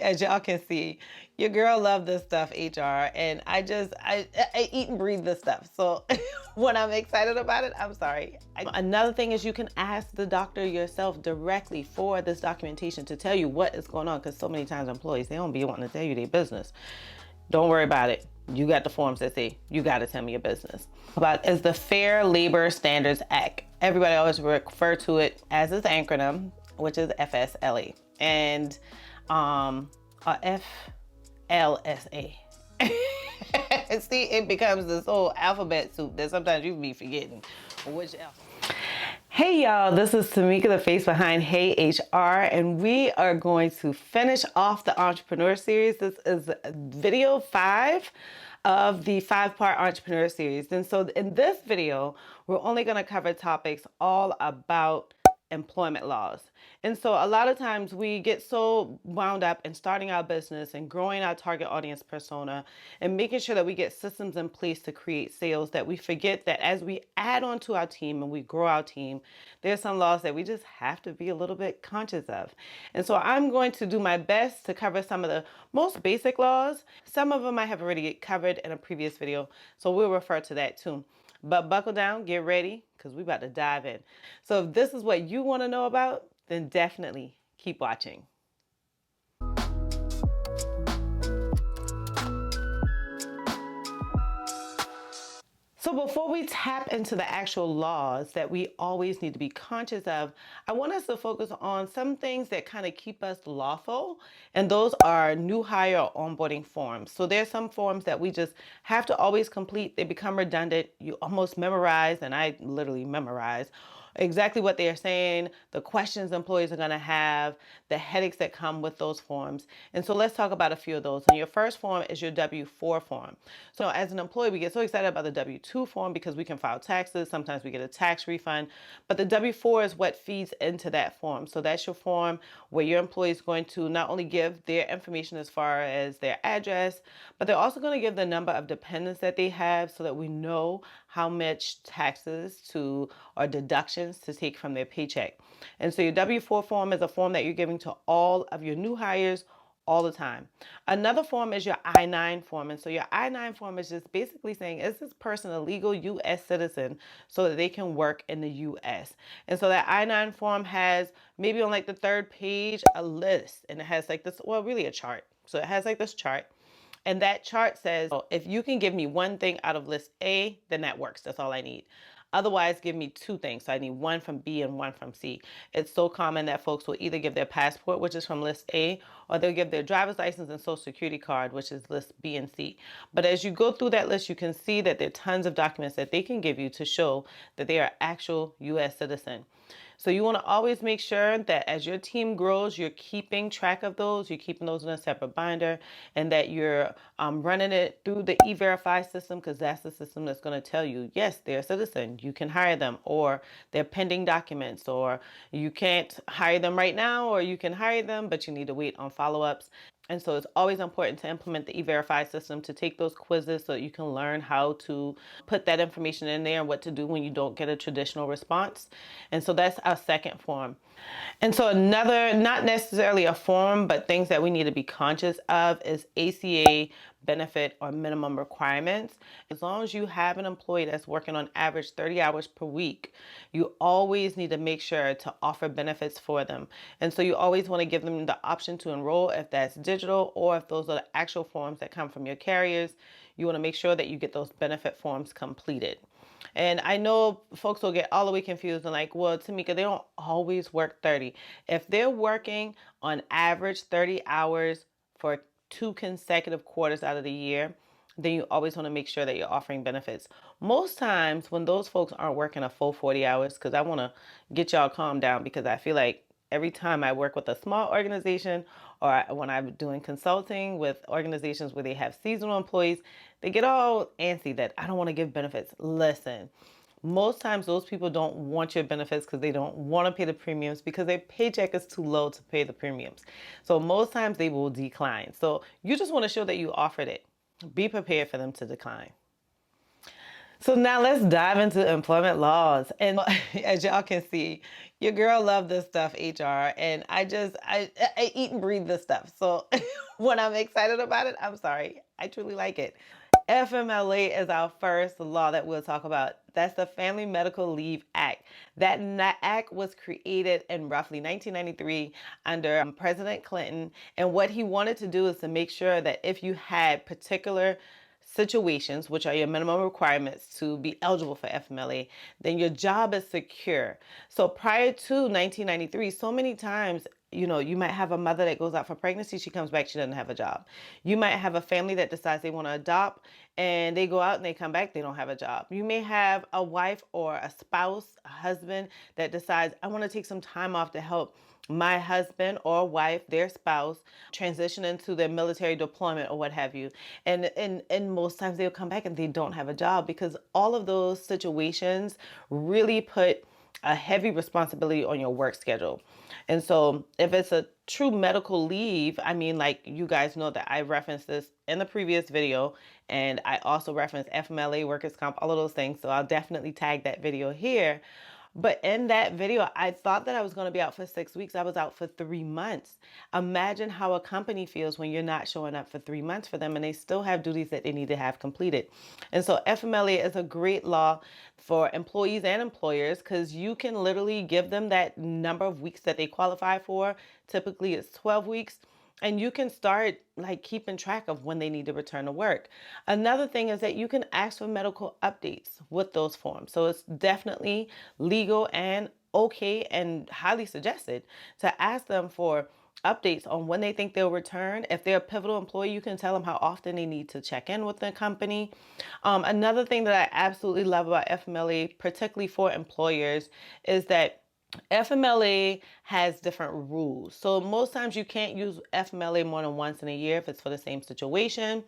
as y'all can see, your girl loves this stuff, HR, and I eat and breathe this stuff. So when I'm excited about it, I'm sorry. Another thing is you can ask the doctor yourself directly for this documentation to tell you what is going on, because so many times employees, they don't be wanting to tell you their business. Don't worry about it. You got the forms that say you got to tell me your business. But is the Fair Labor Standards Act. Everybody always refer to it as its acronym, which is FSLA. And FLSA. See, it becomes this whole alphabet soup that sometimes you be forgetting which alphabet. Hey y'all, this is Tamika, the face behind Hey HR, and we are going to finish off the entrepreneur series. This is video 5 of the 5-part entrepreneur series. And so in this video, we're only going to cover topics all about employment laws. And so a lot of times we get so wound up in starting our business and growing our target audience persona and making sure that we get systems in place to create sales that we forget that as we add on to our team and we grow our team, there's some laws that we just have to be a little bit conscious of. And so I'm going to do my best to cover some of the most basic laws. Some of them I have already covered in a previous video, so we'll refer to that too. But buckle down, get ready, because we're about to dive in. So if this is what you want to know about, then definitely keep watching. So before we tap into the actual laws that we always need to be conscious of, I want us to focus on some things that kind of keep us lawful, and those are new hire or onboarding forms. So there's some forms that we just have to always complete. They become redundant. You almost memorize, and I literally memorize exactly what they are saying, the questions employees are going to have, the headaches that come with those forms. And so let's talk about a few of those. And your first form is your W-4 form. So as an employee, we get so excited about the W-2 form because we can file taxes. Sometimes we get a tax refund, but the W-4 is what feeds into that form. So that's your form where your employee is going to not only give their information as far as their address, but they're also going to give the number of dependents that they have so that we know how much taxes or deductions to take from their paycheck. And so your W-4 form is a form that you're giving to all of your new hires all the time. Another form is your I-9 form. And so your I-9 form is just basically saying, is this person a legal U.S. citizen so that they can work in the U.S.? And so that I-9 form has maybe on like the 3rd page a list, and it has like this, well, really a chart. So it has like this chart. And that chart says, oh, if you can give me one thing out of list A, then that works. That's all I need. Otherwise, give me 2 things. So I need 1 from B and 1 from C. It's so common that folks will either give their passport, which is from list A, or they'll give their driver's license and social security card, which is list B and C. But as you go through that list, you can see that there are tons of documents that they can give you to show that they are actual U.S. citizen. So you want to always make sure that as your team grows, you're keeping track of those, you're keeping those in a separate binder, and that you're running it through the E-Verify system, because that's the system that's going to tell you, yes, they're a citizen, you can hire them, or they're pending documents, or you can't hire them right now, or you can hire them, but you need to wait on follow-ups. And so it's always important to implement the E-Verify system, to take those quizzes so that you can learn how to put that information in there and what to do when you don't get a traditional response. And so that's our second form. And so another, not necessarily a form, but things that we need to be conscious of is ACA benefit or minimum requirements. As long as you have an employee that's working on average 30 hours per week, you always need to make sure to offer benefits for them. And so you always want to give them the option to enroll if that's digital, or if those are the actual forms that come from your carriers, you want to make sure that you get those benefit forms completed. And I know folks will get all the way confused and like, well, Tamika, they don't always work 30. If they're working on average 30 hours for 2 consecutive quarters out of the year, then you always want to make sure that you're offering benefits. Most times when those folks aren't working a full 40 hours, because I want to get y'all calmed down, because I feel like every time I work with a small organization, or when I'm doing consulting with organizations where they have seasonal employees, they get all antsy that I don't want to give benefits. Listen, most times those people don't want your benefits because they don't want to pay the premiums, because their paycheck is too low to pay the premiums. So most times they will decline. So you just want to show that you offered it. Be prepared for them to decline. So now let's dive into employment laws. And as y'all can see, Your girl love this stuff, HR, and I eat and breathe this stuff. So when I'm excited about it, I'm sorry, I truly like it. FMLA is our first law that we'll talk about. That's the Family Medical Leave Act. That act was created in roughly 1993 under President Clinton. And what he wanted to do is to make sure that if you had particular situations, which are your minimum requirements to be eligible for FMLA, then your job is secure. So prior to 1993, so many times, you might have a mother that goes out for pregnancy, she comes back, she doesn't have a job. You might have a family that decides they want to adopt and they go out and they come back, they don't have a job. You may have a wife or a spouse, a husband that decides, I want to take some time off to help my husband or wife, their spouse, transition into their military deployment or what have you. And most times they'll come back and they don't have a job because all of those situations really put a heavy responsibility on your work schedule. And so if it's a true medical leave, I mean, like you guys know that I referenced this in the previous video, and I also referenced FMLA, workers' comp, all of those things. So I'll definitely tag that video here. But in that video, I thought that I was going to be out for 6 weeks. I was out for 3 months. Imagine how a company feels when you're not showing up for 3 months for them and they still have duties that they need to have completed. And so FMLA is a great law for employees and employers because you can literally give them that number of weeks that they qualify for. Typically, it's 12 weeks. And you can start like keeping track of when they need to return to work. Another thing is that you can ask for medical updates with those forms. So it's definitely legal and okay and highly suggested to ask them for updates on when they think they'll return. If they're a pivotal employee, you can tell them how often they need to check in with the company. Another thing that I absolutely love about FMLA, particularly for employers, is that FMLA has different rules. So most times you can't use FMLA more than once in a year if it's for the same situation.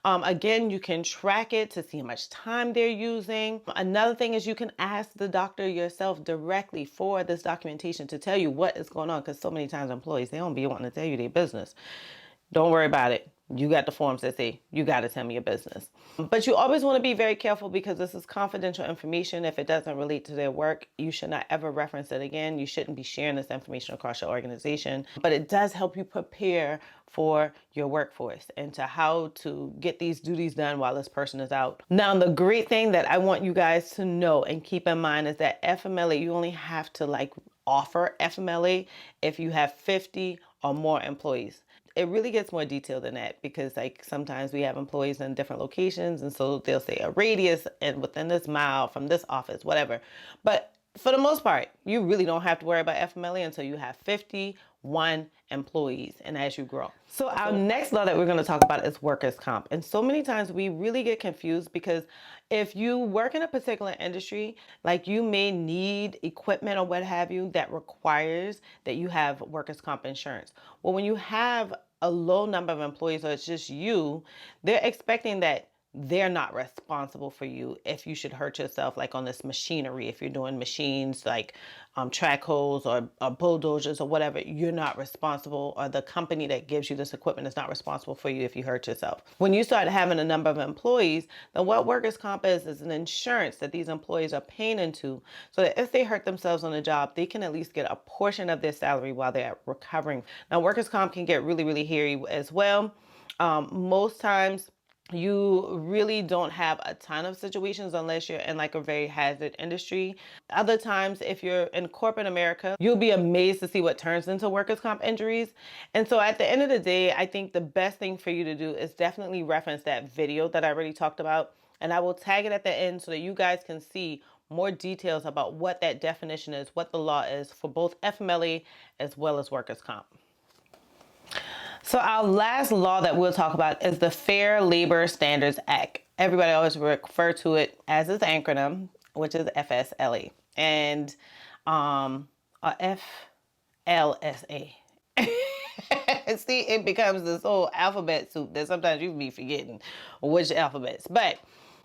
Again, you can track it to see how much time they're using. Another thing is you can ask the doctor yourself directly for this documentation to tell you what is going on, because so many times employees, they don't be wanting to tell you their business. Don't worry about it. You got the forms that say you got to tell me your business. But you always want to be very careful because this is confidential information. If it doesn't relate to their work, you should not ever reference it again. You shouldn't be sharing this information across your organization. But it does help you prepare for your workforce and to how to get these duties done while this person is out. Now, the great thing that I want you guys to know and keep in mind is that FMLA, you only have to offer FMLA if you have 50 or more employees. It really gets more detailed than that because sometimes we have employees in different locations, and so they'll say a radius and within this mile from this office, whatever. But for the most part, you really don't have to worry about FMLA until you have 51 employees and as you grow. So our next law that we're going to talk about is workers' comp. And so many times we really get confused because if you work in a particular industry, like you may need equipment or what have you that requires that you have workers' comp insurance. Well, when you have a low number of employees or it's just you, they're expecting that they're not responsible for you if you should hurt yourself, like on this machinery. If you're doing machines like track holes or bulldozers or whatever, you're not responsible, or the company that gives you this equipment is not responsible for you if you hurt yourself. When you start having a number of employees, then what workers' comp is an insurance that these employees are paying into so that if they hurt themselves on the job, they can at least get a portion of their salary while they're recovering. Now, workers' comp can get really, really hairy as well. Most times, you really don't have a ton of situations unless you're in a very hazard industry. Other times, if you're in corporate America, you'll be amazed to see what turns into workers' comp injuries. And so at the end of the day, I think the best thing for you to do is definitely reference that video that I already talked about. And I will tag it at the end so that you guys can see more details about what that definition is, what the law is for both FMLA as well as workers' comp. So our last law that we'll talk about is the Fair Labor Standards Act. Everybody always refer to it as its acronym, which is FSLA, and FLSA. See, it becomes this whole alphabet soup that sometimes you be forgetting which alphabets. But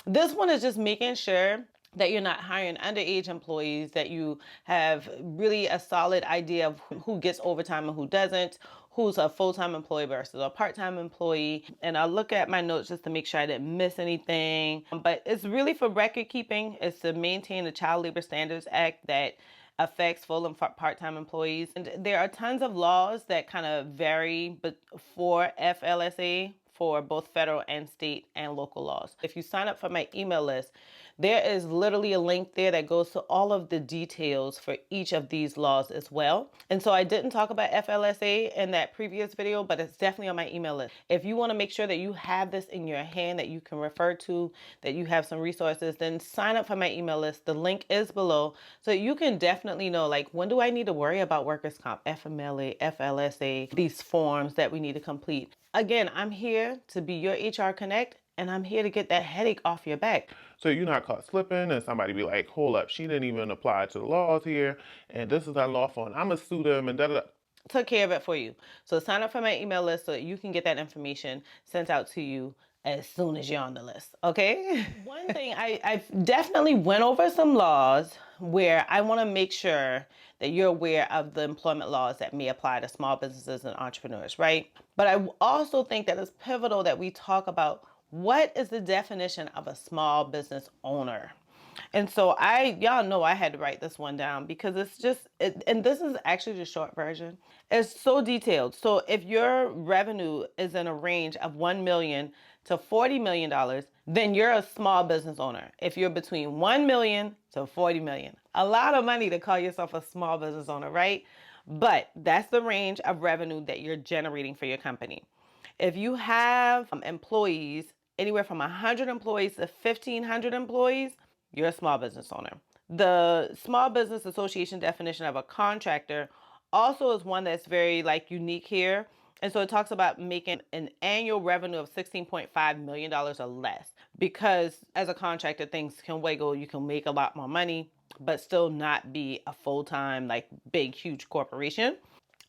this one is just making sure that you're not hiring underage employees, that you have really a solid idea of who gets overtime and who doesn't, who's a full-time employee versus a part-time employee. And I'll look at my notes just to make sure I didn't miss anything. But it's really for record keeping. It's to maintain the Child Labor Standards Act that affects full and part-time employees. And there are tons of laws that kind of vary but for FLSA, for both federal and state and local laws. If you sign up for my email list, there is literally a link there that goes to all of the details for each of these laws as well. And so I didn't talk about FLSA in that previous video, but it's definitely on my email list. If you want to make sure that you have this in your hand that you can refer to, that you have some resources, then sign up for my email list. The link is below, so you can definitely know, like, when do I need to worry about workers' comp, FMLA, FLSA, these forms that we need to complete. Again, I'm here to be your HR Connect, and I'm here to get that headache off your back. So you're not caught slipping and somebody be like, hold up, she didn't even apply to the laws here, and this is unlawful, and I'm gonna sue them, and da-da-da. Took care of it for you. So sign up for my email list so that you can get that information sent out to you as soon as you're on the list, okay? One thing, I've definitely went over some laws where I wanna make sure that you're aware of the employment laws that may apply to small businesses and entrepreneurs, right? But I also think that it's pivotal that we talk about what is the definition of a small business owner. And so y'all know I had to write this one down because it's just, and this is actually the short version. It's so detailed. So if your revenue is in a range of $1 million to $40 million, then you're a small business owner. If you're between $1 million to $40 million, a lot of money to call yourself a small business owner, right? But that's the range of revenue that you're generating for your company. If you have employees, anywhere from 100 employees to 1,500 employees, you're a small business owner. The Small Business Association definition of a contractor also is one that's very unique here. And so it talks about making an annual revenue of $16.5 million or less, because as a contractor, things can wiggle. You can make a lot more money, but still not be a full-time, big, huge corporation.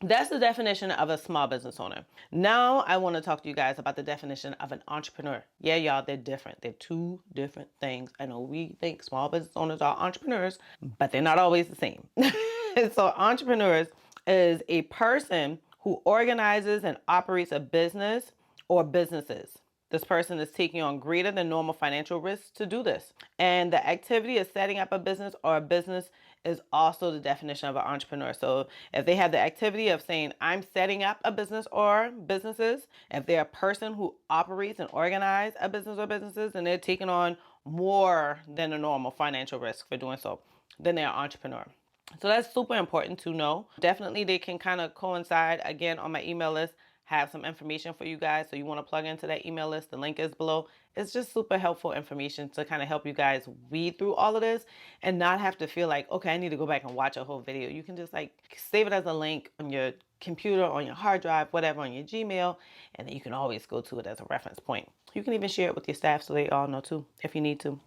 That's the definition of a small business owner. Now I want to talk to you guys about the definition of an entrepreneur. Yeah, y'all, they're different. They're two different things. I know we think small business owners are entrepreneurs, but they're not always the same. So entrepreneurs is a person who organizes and operates a business or businesses. This person is taking on greater than normal financial risks to do this. And the activity of setting up a business or a business is also the definition of an entrepreneur. So if they have the activity of saying, I'm setting up a business or businesses, if they're a person who operates and organizes a business or businesses, and they're taking on more than a normal financial risk for doing so, then they're an entrepreneur. So that's super important to know. Definitely they can kind of coincide. Again, on my email list, have some information for you guys. So you want to plug into that email list. The link is below. It's just super helpful information to kind of help you guys weed through all of this and not have to feel like, okay, I need to go back and watch a whole video. You can just save it as a link on your computer, on your hard drive, whatever, on your Gmail, and then you can always go to it as a reference point. You can even share it with your staff so they all know too, if you need to.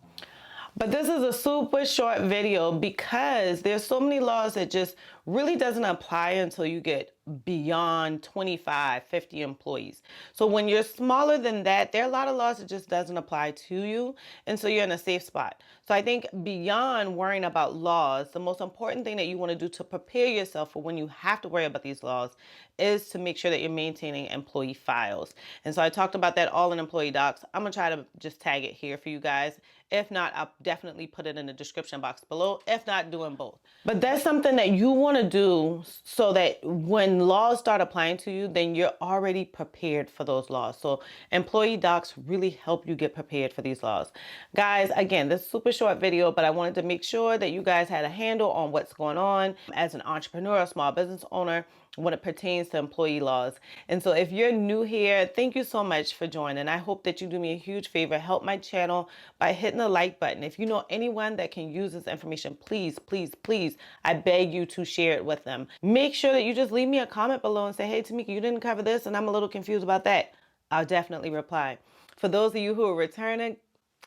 But this is a super short video because there's so many laws that just really doesn't apply until you get beyond 25, 50 employees. So when you're smaller than that, there are a lot of laws that just doesn't apply to you. And so you're in a safe spot. So I think beyond worrying about laws, the most important thing that you want to do to prepare yourself for when you have to worry about these laws is to make sure that you're maintaining employee files. And so I talked about that all in employee docs. I'm gonna try to just tag it here for you guys. If not, I'll definitely put it in the description box below. If not, doing both. But that's something that you want to do so that when laws start applying to you, then you're already prepared for those laws. So employee docs really help you get prepared for these laws. Guys, again, this is a super short video, but I wanted to make sure that you guys had a handle on what's going on as an entrepreneur, a small business owner, when it pertains to employee laws. And so if you're new here, thank you so much for joining. I hope that you do me a huge favor, help my channel by hitting the like button. If you know anyone that can use this information, please, please, please, I beg you to share it with them. Make sure that you just leave me a comment below and say, hey, Tamika, you didn't cover this and I'm a little confused about that. I'll definitely reply. For those of you who are returning,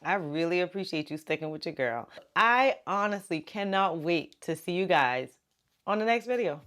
I really appreciate you sticking with your girl. I honestly cannot wait to see you guys on the next video.